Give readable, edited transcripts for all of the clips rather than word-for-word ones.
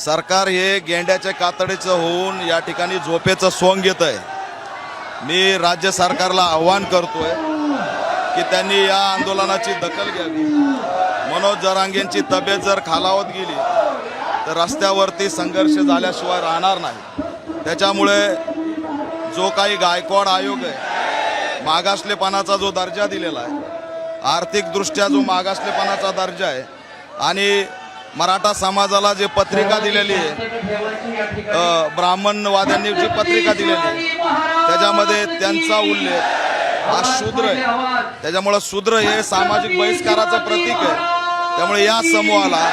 सरकार हे गेंड्याच्या कातडीचं होऊन या ठिकाणी झोपेचं सोंग घेत आहे। मी राज्य सरकारला आव्हान करतोय की त्यांनी या आंदोलनाची दखल घ्यावी। मनोज जरांगेंची तब्येत जर खालावत गेली तर रस्त्यावरती संघर्ष झाल्याशिवाय राहणार नाही। त्याच्यामुळे जो काही गायकवाड आयोग आहे, मागासलेपणाचा जो दर्जा दिलेला आहे, आर्थिकदृष्ट्या जो मागासलेपणाचा दर्जा आहे आणि मराठा समाजाला जे पत्रिका दिलेली आहे, ब्राह्मणवाद्यांनी जी पत्रिका दिलेली आहे त्याच्यामध्ये त्यांचा उल्लेख हा शूद्र आहे। त्याच्यामुळे शूद्र हे सामाजिक बहिष्काराचं प्रतीक आहे। त्यामुळे या समूहाला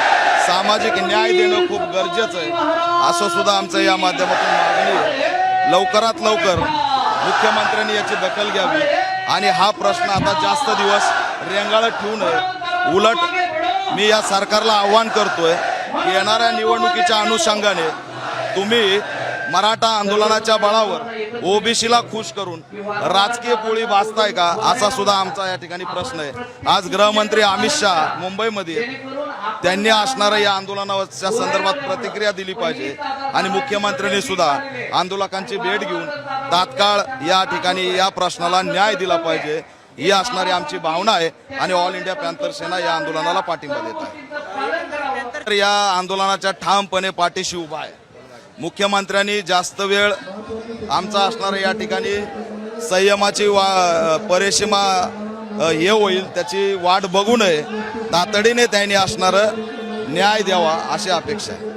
सामाजिक न्याय देणं खूप गरजेचं आहे, असं सुद्धा आमचं या माध्यमातून मागणी आहे। लवकरात लवकर मुख्यमंत्र्यांनी याची दखल घ्यावी आणि हा प्रश्न आता जास्त दिवस रेंगाळत ठेवू नये। उलट मी या सरकारला आव्हान करतोय की येणाऱ्या निवडणुकीच्या अनुषंगाने तुम्ही मराठा आंदोलनाच्या बळावर ओबीसीला खुश करून राजकीय पोळी भाजताय का, असा सुद्धा आमचा या ठिकाणी प्रश्न आहे। आज गृहमंत्री अमित शहा मुंबईमध्ये, त्यांनी असणाऱ्या या आंदोलनाच्या संदर्भात प्रतिक्रिया दिली पाहिजे आणि मुख्यमंत्र्यांनी सुद्धा आंदोलकांची भेट घेऊन तात्काळ या ठिकाणी या प्रश्नाला न्याय दिला पाहिजे, ही असणारी आमची भावना आहे आणि ऑल इंडिया पॅंथर सेना या आंदोलनाला पाठिंबा देत आहे। तर या आंदोलनाच्या ठामपणे पाठीशी उभा आहे। मुख्यमंत्र्यांनी जास्त वेळ आमचा असणाऱ्या या ठिकाणी संयमाची परेशीमा हे होईल त्याची वाट बघू नये, तातडीने त्यांनी असणारं न्याय द्यावा अशी अपेक्षा आहे।